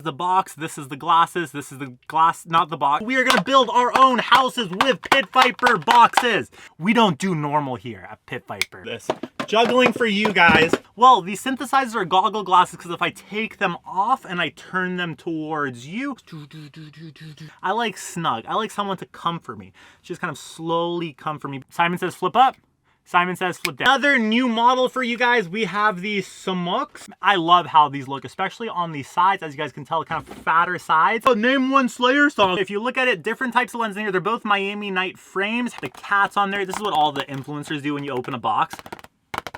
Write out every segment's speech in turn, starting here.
The box, this is the glasses, this is the glass, not the box. We are gonna build our own houses with Pit Viper boxes. We don't do normal here at Pit Viper. This juggling for you guys. Well, these synthesizers are goggle glasses because if I take them off and I turn them towards you, I like snug. I like someone to comfort me. Just kind of slowly comfort me. Simon says flip up. Simon says flip down. Another new model for you guys, we have these Samoks. I love how these look, especially on the sides. As you guys can tell, kind of fatter sides. So name one Slayer song. If you look at it, different types of lenses in here. They're both Miami Night frames. The cat's on there. This is what all the influencers do when you open a box.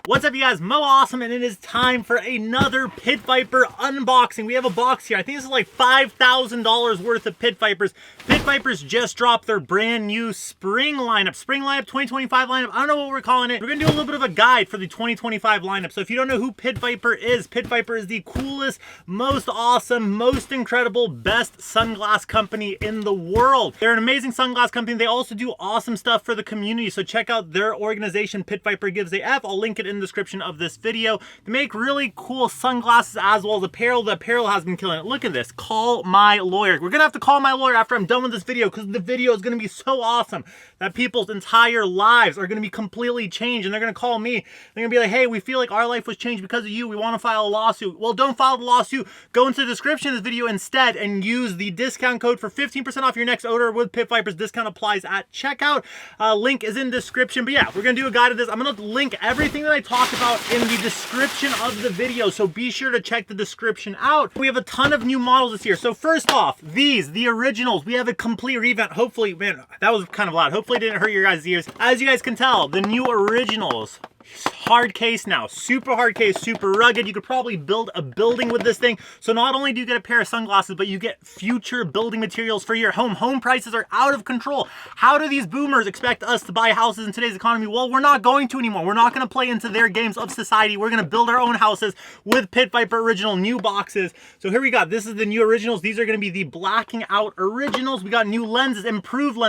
What's up, you guys? Mo Awesome, and it is time for another Pit Viper unboxing. We have a box here. I think this is like $5,000 worth of Pit Vipers. Pit Vipers just dropped their brand new spring lineup. Spring lineup, 2025 lineup. I don't know what we're calling it. We're gonna do a little bit of a guide for the 2025 lineup. So if you don't know who Pit Viper is the coolest, most awesome, most incredible, best sunglass company in the world. They're an amazing sunglass company. They also do awesome stuff for the community. So check out their organization, Pit Viper Gives a F. I'll link it in the description of this video. They make really cool sunglasses as well as apparel. The apparel has been killing it. Look at this. Call my lawyer. We're gonna have to call my lawyer after I'm done with this video because the video is gonna be so awesome that people's entire lives are gonna be completely changed, and they're gonna call me. They're gonna be like, hey, we feel like our life was changed because of you. We want to file a lawsuit. Well, don't file the lawsuit. Go into the description of this video instead and use the discount code for 15% off your next order with Pit Vipers. Discount applies at checkout. Link is in description. But yeah, we're gonna do a guide of this. I'm gonna link everything that I talk about in the description of the video, so be sure to check the description out. We have a ton of new models this year. So first off, these, the originals, we have a complete revamp. Hopefully, man, that was kind of loud. Hopefully it didn't hurt your guys' ears. As you guys can tell, the new originals, hard case now, super hard case, super rugged. You could probably build a building with this thing. So not only do you get a pair of sunglasses, but you get future building materials for your home. Home prices are out of control. How do these boomers expect us to buy houses in today's economy? Well, we're not going to anymore. We're not going to play into their games of society. We're going to build our own houses with Pit Viper original new boxes. So here we got, this is the new originals. These are going to be the blacking out originals. We got new lenses, improved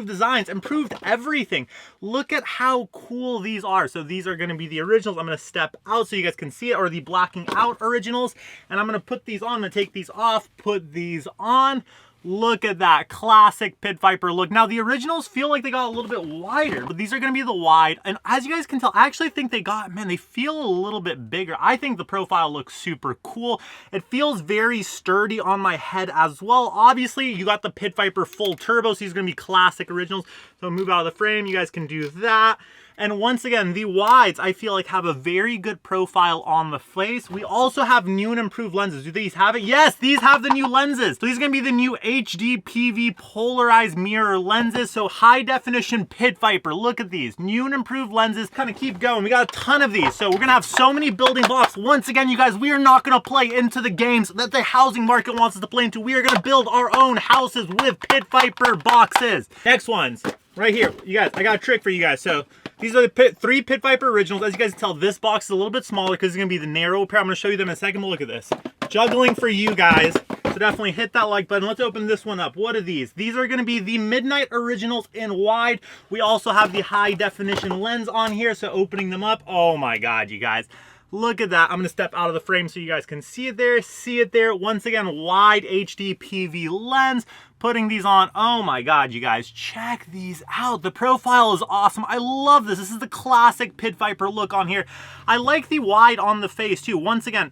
designs, improved everything. Look at how cool these are. So these are going to be the originals. I'm going to step out so you guys can see it, or the blacking out originals, and I'm going to put these on. I'm going to take these off, put these on. Look at that classic Pit Viper look. Now the originals feel like they got a little bit wider, but these are going to be the wide, and as you guys can tell, I actually think they got, man, they feel a little bit bigger. I think the profile looks super cool. It feels very sturdy on my head as well. Obviously you got the Pit Viper full turbo, so these are going to be classic originals. So move out of the frame, you guys can do that. And once again, the wides, I feel like, have a very good profile on the face. We also have new and improved lenses. Do these have it? Yes, these have the new lenses. So these are gonna be the new HD PV polarized mirror lenses. So high definition Pit Viper, look at these. New and improved lenses, kind of keep going. We got a ton of these. So we're gonna have so many building blocks. Once again, you guys, we are not gonna play into the games that the housing market wants us to play into. We are gonna build our own houses with Pit Viper boxes. Next ones. Right here, you guys, I got a trick for you guys. So these are the three Pit Viper originals. As you guys can tell, this box is a little bit smaller because it's gonna be the narrow pair. I'm gonna show you them in a second, but look at this. Juggling for you guys. So definitely hit that like button. Let's open this one up. What are these? These are gonna be the Midnight Originals in wide. We also have the high definition lens on here. So opening them up, oh my God, you guys. Look at that. I'm gonna step out of the frame so you guys can see it there. See it there. Once again, wide HD PV lens. Putting these on, oh my God, you guys, check these out. The profile is awesome. I love this. This is the classic Pit Viper look on here. I like the wide on the face too. Once again,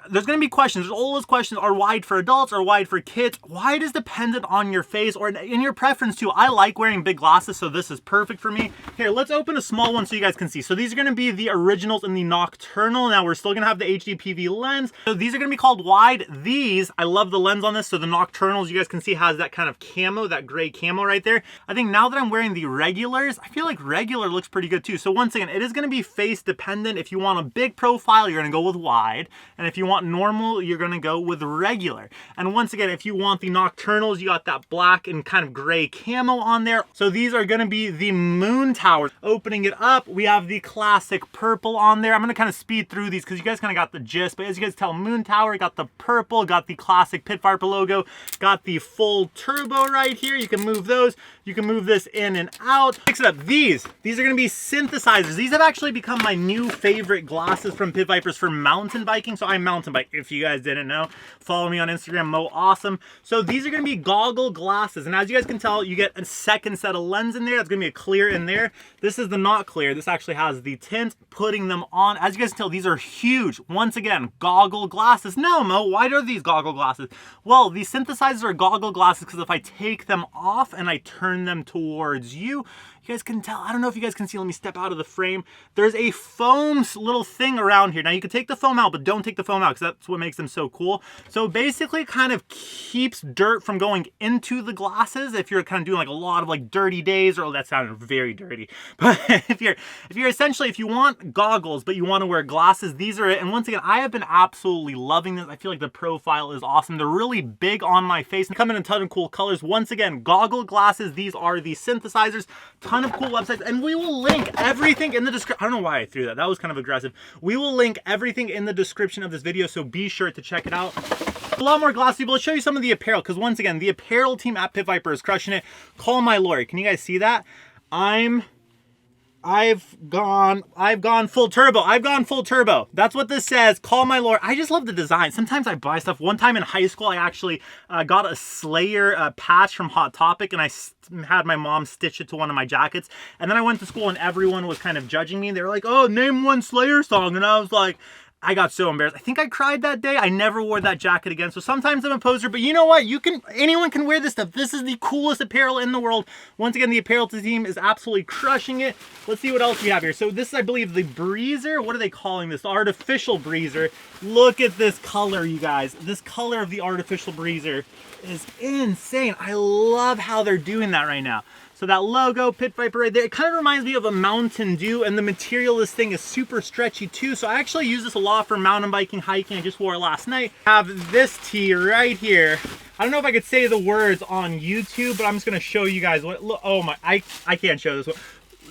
there's gonna be questions. There's all those questions. Are wide for adults or wide for kids? Wide is dependent on your face or in your preference too. I like wearing big glasses, so this is perfect for me. Here, let's open a small one so you guys can see. So these are gonna be the originals in the nocturnal. Now we're still gonna have the HD PV lens. So these are gonna be called wide. These, I love the lens on this. So the nocturnals, you guys can see, has that kind of camo, that gray camo right there. I think now that I'm wearing the regulars, I feel like regular looks pretty good too. So once again, it is gonna be face dependent. If you want a big profile, you're gonna go with wide. And if you want normal, you're gonna go with regular. And once again, if you want the nocturnals, you got that black and kind of gray camo on there. So these are gonna be the moon towers. Opening it up, we have the classic purple on there. I'm gonna kind of speed through these because you guys kind of got the gist, but as you guys tell, moon tower, got the purple, got the classic Pit Viper logo, got the full turbo right here. You can move those. You can move this in and out. Next up, these are gonna be synthesizers. These have actually become my new favorite glasses from Pit Vipers for mountain biking. So I mountain bike, if you guys didn't know. Follow me on Instagram, Mo Awesome. So these are gonna be goggle glasses. And as you guys can tell, you get a second set of lens in there. That's gonna be a clear in there. This is the not clear. This actually has the tint. Putting them on, as you guys can tell, these are huge. Once again, goggle glasses. No, Mo, why are these goggle glasses? Well, these synthesizers are goggle glasses because if I take them off and I turn them towards you, you guys can tell, I don't know if you guys can see, let me step out of the frame. There's a foam little thing around here. Now you can take the foam out, but don't take the foam out because that's what makes them so cool. So basically it kind of keeps dirt from going into the glasses if you're kind of doing like a lot of like dirty days, or that sounded very dirty. But if you're essentially, if you want goggles, but you want to wear glasses, these are it. And once again, I have been absolutely loving this. I feel like the profile is awesome. They're really big on my face. They come in a ton of cool colors. Once again, goggle glasses. These are the synthesizers. Ton of cool websites, and we will link everything in the description. I don't know why I threw that. That was kind of aggressive. We will link everything in the description of this video, so be sure to check it out. A lot more glasses. We'll show you some of the apparel, because once again, the apparel team at Pit Viper is crushing it. Call my lawyer. Can you guys see that? I've gone full turbo. I've gone full turbo. That's what this says. Call my lord. I just love the design. Sometimes I buy stuff. One time in high school, I actually got a Slayer patch from Hot Topic, and I had my mom stitch it to one of my jackets. And then I went to school and everyone was kind of judging me. They were like, oh, name one Slayer song. And I was like, I got so embarrassed. I think I cried that day. I never wore that jacket again. So sometimes I'm a poser, but you know what? Anyone can wear this stuff. This is the coolest apparel in the world. Once again, the apparel team is absolutely crushing it. Let's see what else we have here. So this is, I believe, the breezer. What are they calling this? Artificial breezer. Look at this color, you guys. This color of the artificial breezer is insane. I love how they're doing that right now. So that logo, Pit Viper right there, it kind of reminds me of a Mountain Dew, and the material of this thing is super stretchy too. So I actually use this a lot for mountain biking, hiking. I just wore it last night. I have this tee right here. I don't know if I could say the words on YouTube, but I'm just gonna show you guys what, look, oh my, I can't show this one.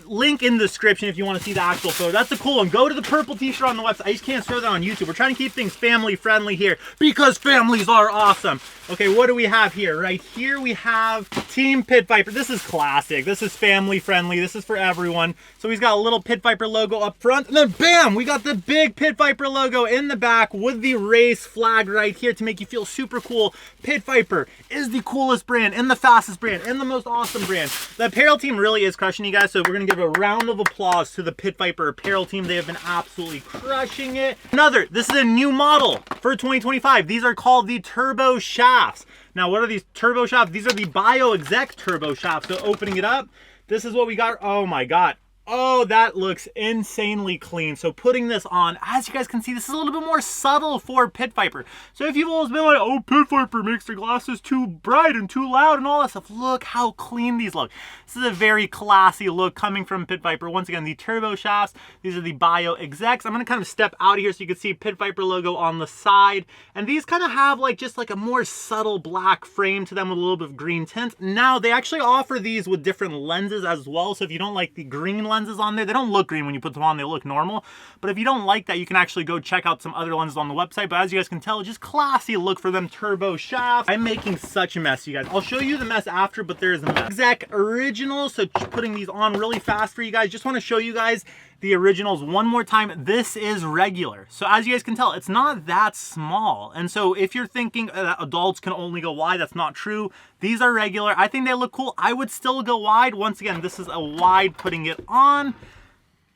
Link in the description if you want to see the actual photo. That's a cool one. Go to the purple t-shirt on the website. I just can't show that on YouTube. We're trying to keep things family friendly here because families are awesome. Okay, what do we have here? Right here we have Team Pit Viper. This is classic. This is family friendly. This is for everyone. So he's got a little Pit Viper logo up front, and then bam, we got the big Pit Viper logo in the back with the race flag right here to make you feel super cool. Pit Viper is the coolest brand and the fastest brand and the most awesome brand. The apparel team really is crushing, you guys, so we're gonna give a round of applause to the Pit Viper apparel team. They have been absolutely crushing it. This is a new model for 2025. These are called the Turbo Shafts. Now, what are these turbo shafts? These are the Bio Exec turbo shafts. So opening it up, this is what we got. Oh my God. Oh, that looks insanely clean. So putting this on, as you guys can see, this is a little bit more subtle for Pit Viper. So if you've always been like, oh, Pit Viper makes their glasses too bright and too loud and all that stuff, look how clean these look. This is a very classy look coming from Pit Viper. Once again, the turbo shafts. These are the Bio Execs. I'm gonna kind of step out of here so you can see Pit Viper logo on the side. And these kind of have like just like a more subtle black frame to them with a little bit of green tint. Now, they actually offer these with different lenses as well. So if you don't like the green lenses on there, they don't look green when you put them on, they look normal. But if you don't like that, you can actually go check out some other lenses on the website. But as you guys can tell, just classy look for them turbo shafts. I'm making such a mess, you guys. I'll show you the mess after, but there is a mess. Exec original, so putting these on really fast for you guys. Just want to show you guys the originals one more time. This is regular. So as you guys can tell, it's not that small. And so if you're thinking that adults can only go wide, that's not true. These are regular. I think they look cool. I would still go wide. Once again, this is a wide, putting it on,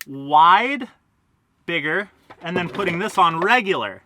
wide, bigger, and then putting this on regular.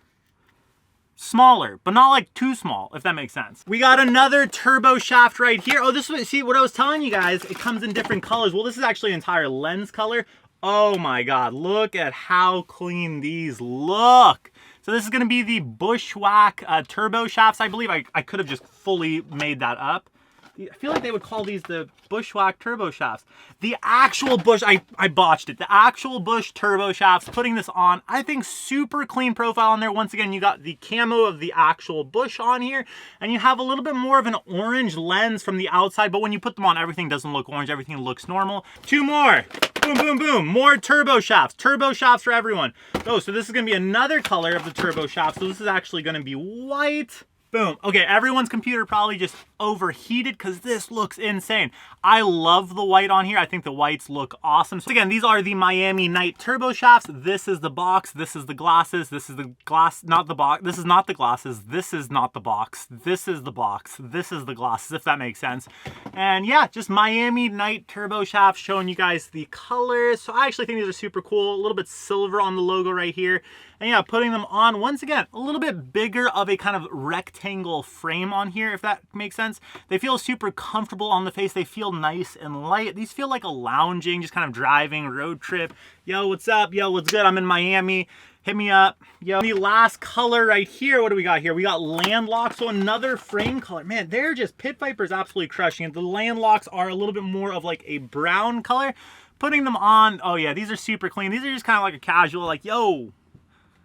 Smaller, but not like too small, if that makes sense. We got another turbo shaft right here. Oh, this is, see what I was telling you guys, it comes in different colors. Well, this is actually an entire lens color. Oh my God, look at how clean these look. So this is gonna be the Bushwhack turbo shafts, I believe. I could have just fully made that up. I feel like they would call these the Bushwhack turbo shafts. The actual Bush, I botched it. The actual Bush turbo shafts, putting this on, I think super clean profile on there. Once again, you got the camo of the actual Bush on here, and you have a little bit more of an orange lens from the outside, but when you put them on, everything doesn't look orange, everything looks normal. Two more. Boom, boom, boom. More turbo shafts. Turbo shafts for everyone. Oh, so this is going to be another color of the turbo shafts. So this is actually going to be white. Boom. Okay, everyone's computer probably just overheated because this looks insane. I love the white on here. I think the whites look awesome. So again, these are the Miami Night turbo shafts. This is the box. This is the glasses. This is the glass, not the box. This is not the glasses. This is not the box. This is the box. This is the glasses, if that makes sense. And yeah, just Miami Night turbo shafts, showing you guys the colors. So I actually think these are super cool. A little bit silver on the logo right here. And yeah, putting them on, once again, a little bit bigger of a kind of rectangle frame on here, if that makes sense. They feel super comfortable on the face. They feel nice and light. These feel like a lounging, just kind of driving road trip. Yo, what's up? Yo, what's good? I'm in Miami. Hit me up. Yo, the last color right here, what do we got here? We got Landlock, so another frame color. Man, they're just, Pit Viper's absolutely crushing it. The Landlocks are a little bit more of like a brown color. Putting them on, oh yeah, these are super clean. These are just kind of like a casual, like, yo,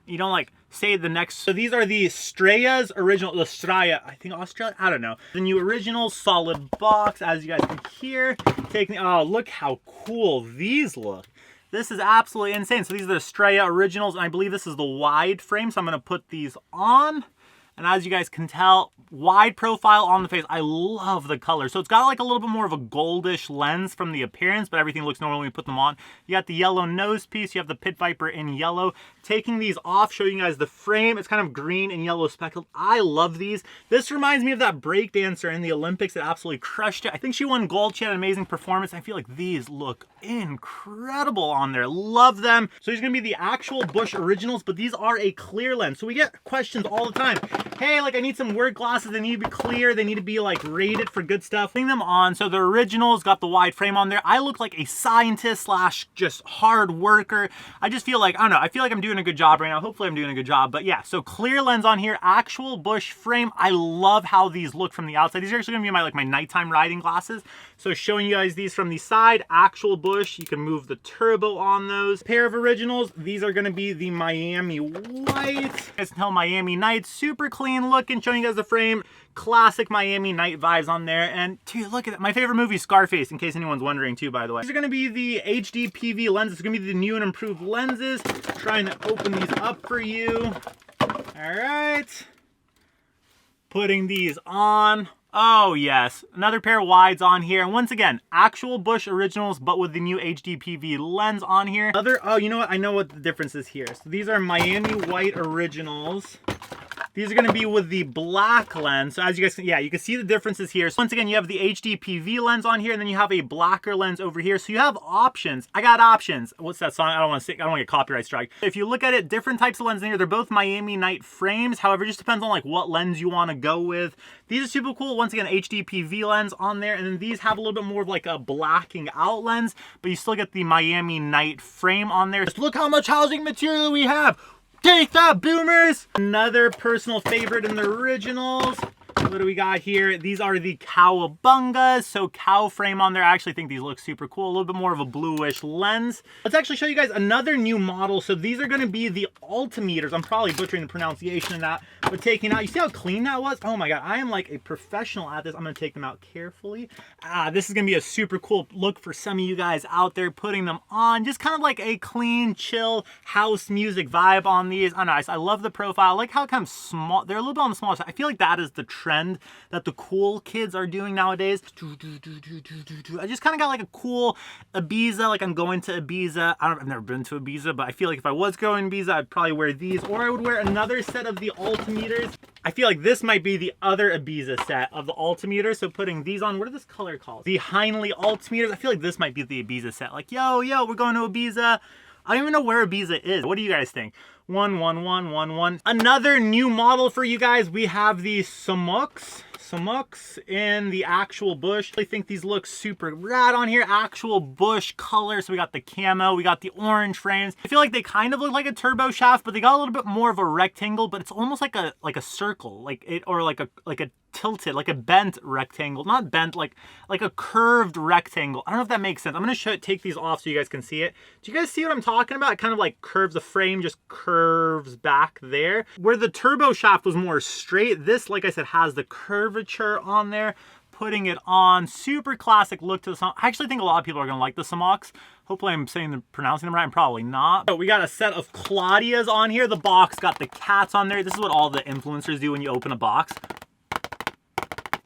you don't like say the next. So these are the Straya's original, the Straya, I think Australia, I don't know. The new original solid box, as you guys can hear. Taking, oh, look how cool these look. This is absolutely insane. So these are the Straya originals, and I believe this is the wide frame. So I'm gonna put these on. And as you guys can tell, wide profile on the face. I love the color. So it's got like a little bit more of a goldish lens from the appearance, but everything looks normal when we put them on. You got the yellow nose piece. You have the Pit Viper in yellow. Taking these off, showing you guys the frame. It's kind of green and yellow speckled. I love these. This reminds me of that breakdancer in the Olympics that absolutely crushed it. I think she won gold. She had an amazing performance. I feel like these look incredible on there. Love them. So these are going to be the actual Bush originals, but these are a clear lens. So we get questions all the time. Hey, like I need some work glasses. They need to be clear. They need to be like rated for good stuff. Putting them on. So the originals got the wide frame on there. I look like a scientist slash just hard worker. I just feel like, I don't know, I feel like I'm doing a good job right now. Hopefully I'm doing a good job. But yeah, so clear lens on here, actual Bush frame. I love how these look from the outside. These are actually gonna be my nighttime riding glasses. So showing you guys these from the side, actual Bush. You can move the turbo on those. Pair of originals. These are gonna be the Miami white. You guys can tell Miami Night, super clean looking, showing you guys the frame. Classic Miami Night vibes on there. And dude, look at that. My favorite movie is Scarface, in case anyone's wondering too, by the way. These are gonna be the HD PV lenses. It's gonna be the new and improved lenses. Trying to open these up for you. All right. Putting these on. Oh yes, another pair of wides on here. And once again, actual Bush originals, but with the new HD PV lens on here. Oh, you know what? I know what the difference is here. So these are Miami white originals. These are going to be with the black lens. So as you guys can, yeah, you can see the differences here. So once again, you have the HD PV lens on here, and then you have a blacker lens over here. So you have options. I got options. What's that song? I don't want to get copyright strike. If you look at it, different types of lenses in here. They're both Miami Night frames. However, it just depends on like what lens you want to go with. These are super cool. Once again, HD PV lens on there. And then these have a little bit more of like a blacking out lens, but you still get the Miami Night frame on there. Just look how much housing material we have. Take that, boomers! Another personal favorite in the originals. What do we got here? These are the Cowabungas. So cow frame on there. I actually think these look super cool. A little bit more of a bluish lens. Let's actually show you guys another new model. So these are going to be the Ultimeters. I'm probably butchering the pronunciation of that. But taking out, you see how clean that was? Oh my God, I am like a professional at this. I'm going to take them out carefully. This is going to be a super cool look for some of you guys out there putting them on. Just kind of like a clean, chill house music vibe on these. Oh, nice. I love the profile. I like how kind of small. They're a little bit on the smaller side. I feel like that is the trend that the cool kids are doing nowadays. I just kind of got like a cool Ibiza, like I'm going to Ibiza. I've never been to Ibiza, but I feel like if I was going to Ibiza, I'd probably wear these, or I would wear another set of the Ultimeters. I feel like this might be the other Ibiza set of the Ultimeters. So putting these on, what are this color called? The Heinley Ultimeters. I feel like this might be the Ibiza set. Like, yo, we're going to Ibiza. I don't even know where Ibiza is. What do you guys think? 11111. Another new model for you guys. We have the Samoks in the actual Bush. I think these look super rad on here. Actual Bush color. So we got the camo, we got the orange frames. I feel like they kind of look like a turbo shaft, but they got a little bit more of a rectangle, but it's almost like a circle, like it, or like a tilted, like a bent rectangle. Not bent, like a curved rectangle. I don't know if that makes sense. I'm gonna take these off so you guys can see it. Do you guys see what I'm talking about? It kind of like curves, the frame just curves back there. Where the turbo shaft was more straight, this, like I said, has the curvature on there. Putting it on, super classic look to the Samok. I actually think a lot of people are gonna like the Samoks. Hopefully I'm pronouncing them right. I'm probably not. So we got a set of Claudias on here. The box got the cats on there. This is what all the influencers do when you open a box.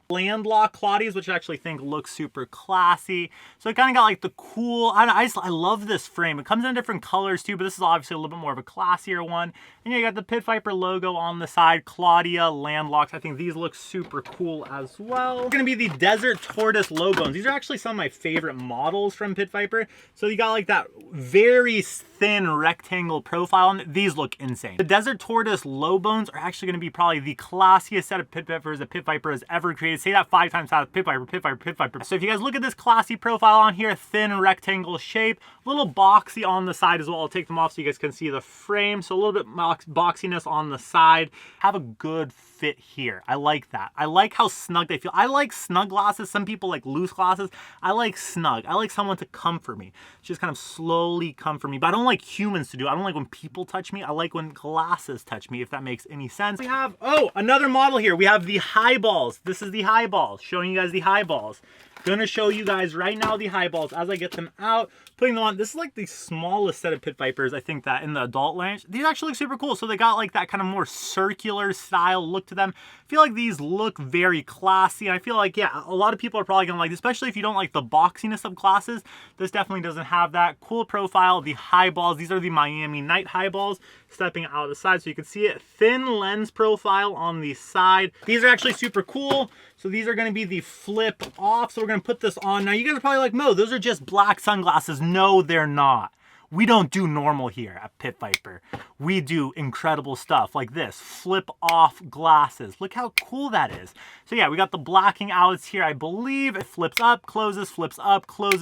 Landlock Claudias, which I actually think looks super classy. So it kind of got like the cool, I love this frame. It comes in different colors too, but this is obviously a little bit more of a classier one. And you got the Pit Viper logo on the side, Claudia, Landlocks. I think these look super cool as well. Gonna be the Desert Tortoise low bones. These are actually some of my favorite models from Pit Viper. So you got like that very thin rectangle profile, and these look insane. The Desert Tortoise low bones are actually gonna be probably the classiest set of Pit Vipers that Pit Viper has ever created. Say that 5 times fast. Pit Viper, Pit Viper, Pit Viper. So if you guys look at this classy profile on here, thin rectangle shape, a little boxy on the side as well. I'll take them off so you guys can see the frame. So a little bit boxiness on the side. Have a good fit here. I like that. I like how snug they feel. I like snug glasses. Some people like loose glasses. I like snug. I like someone to comfort me. Just kind of slowly comfort me. But I don't like humans to do it. I don't like when people touch me. I like when glasses touch me, if that makes any sense. We have, oh, another model here. We have the highballs. This is the highballs. Showing you guys the highballs. Gonna show you guys right now the highballs as I get them out, putting them on. This is like the smallest set of Pit Vipers, I think, that in the adult range. These actually look super cool. So they got like that kind of more circular style look to them. I feel like these look very classy. And I feel like, yeah, a lot of people are probably gonna like this, especially if you don't like the boxiness of glasses. This definitely doesn't have that. Cool profile, the highballs. These are the Miami Night highballs, stepping out of the side so you can see it. Thin lens profile on the side. These are actually super cool. So these are going to be the flip off. So we're going to put this on. Now you guys are probably like, Mo, those are just black sunglasses. No, they're not. We don't do normal here at Pit Viper. We do incredible stuff like this. Flip off glasses. Look how cool that is. So yeah, we got the blacking outs here. I believe it flips up, closes,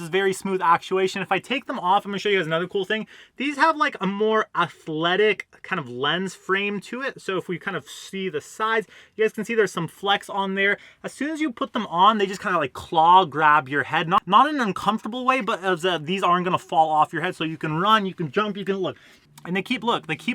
very smooth actuation. If I take them off, I'm gonna show you guys another cool thing. These have like a more athletic kind of lens frame to it. So if we kind of see the sides, you guys can see there's some flex on there. As soon as you put them on, they just kind of like claw grab your head. Not in an uncomfortable way, but as these aren't gonna fall off your head. So you can run, you can jump, you can look. And they keep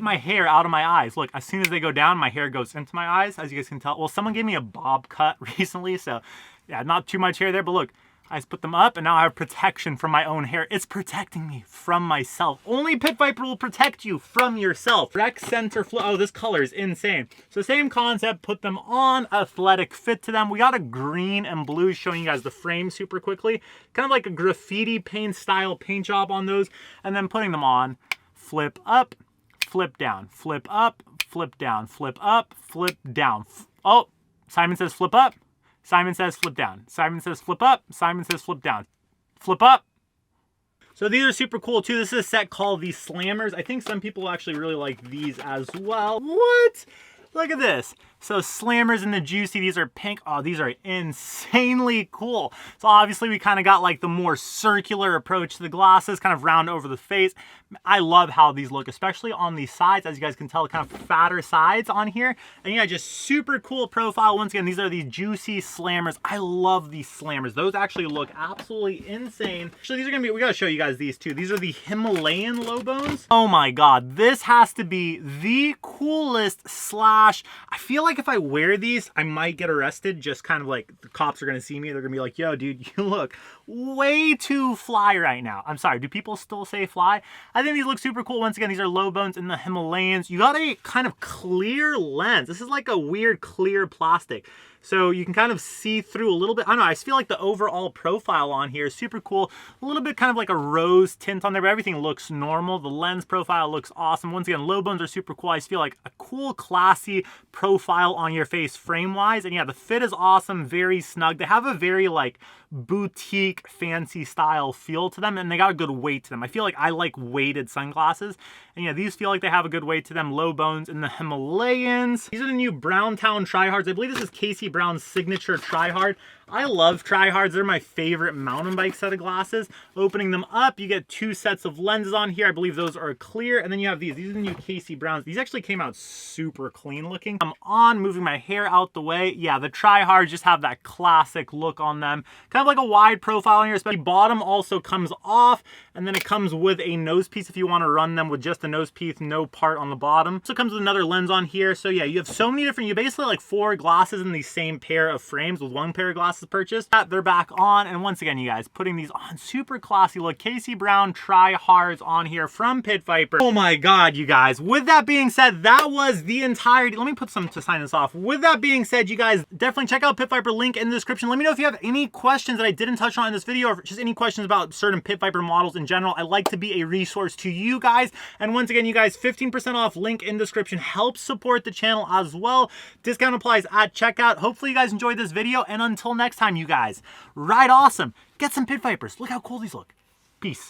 my hair out of my eyes. Look, as soon as they go down, my hair goes into my eyes, as you guys can tell. Well, someone gave me a bob cut recently, so yeah, not too much hair there, but look, I just put them up and now I have protection from my own hair. It's protecting me from myself. Only Pit Viper will protect you from yourself. Rec center flow. Oh, this color is insane. So same concept, put them on, athletic fit to them. We got a green and blue, showing you guys the frame super quickly. Kind of like a graffiti paint style paint job on those. And then putting them on, flip up, flip down, flip up, flip down, flip up, flip down. Oh, Simon says flip up. Simon says flip down. Simon says flip up. Simon says flip down. Flip up. So these are super cool too. This is a set called the Slammers. I think some people actually really like these as well. What? Look at this. So Slammers in the Juicy, these are pink. Oh, these are insanely cool. So obviously we kind of got like the more circular approach to the glasses, kind of round over the face. I love how these look, especially on the sides. As you guys can tell, kind of fatter sides on here. And yeah, just super cool profile. Once again, these are the Juicy Slammers. I love these Slammers. Those actually look absolutely insane. Actually, these are gonna be, we gotta show you guys these too. These are the Himalayan low bones. Oh my God, this has to be the coolest slash. I feel like if I wear these, I might get arrested. Just kind of like the cops are gonna see me. They're gonna be like, yo, dude, you look way too fly right now. I'm sorry, do people still say fly? I think these look super cool. Once again, these are low bones in the Himalayans. You got a kind of clear lens. This is like a weird clear plastic. So you can kind of see through a little bit. I don't know, I just feel like the overall profile on here is super cool. A little bit kind of like a rose tint on there, but everything looks normal. The lens profile looks awesome. Once again, low bones are super cool. I just feel like a cool, classy profile on your face frame-wise. And yeah, the fit is awesome, very snug. They have a very like boutique, fancy style feel to them, and they got a good weight to them. I feel like I like weighted sunglasses. And yeah, these feel like they have a good weight to them. Low bones in the Himalayans. These are the new Browntown Tryhards. I believe this is Casey Brown's signature Tryhard. I love Tryhards. They're my favorite mountain bike set of glasses. Opening them up, you get 2 sets of lenses on here. I believe those are clear. And then you have these. These are the new Casey Browns. These actually came out super clean looking. I'm on, moving my hair out the way. Yeah, the Tryhards just have that classic look on them. Kind of like a wide profile on here, especially bottom also comes off. And then it comes with a nose piece if you want to run them with just a nose piece, no part on the bottom. So it comes with another lens on here. So yeah, you have so many different, you basically like 4 glasses in the same pair of frames with one pair of glasses purchased. They're back on, and once again, you guys, putting these on super classy look. Casey Brown Tryhards on here from Pit Viper. Oh my God, you guys. With that being said, that was the entirety. Let me put some to sign this off. With that being said, you guys, definitely check out Pit Viper, link in the description. Let me know if you have any questions that I didn't touch on in this video, or just any questions about certain Pit Viper models in general. I like to be a resource to you guys. And once again, you guys, 15% off, link in description. Helps support the channel as well. Discount applies at checkout. Hopefully you guys enjoyed this video, and until next time, you guys, ride awesome. Get some Pit Vipers. Look how cool these look. Peace.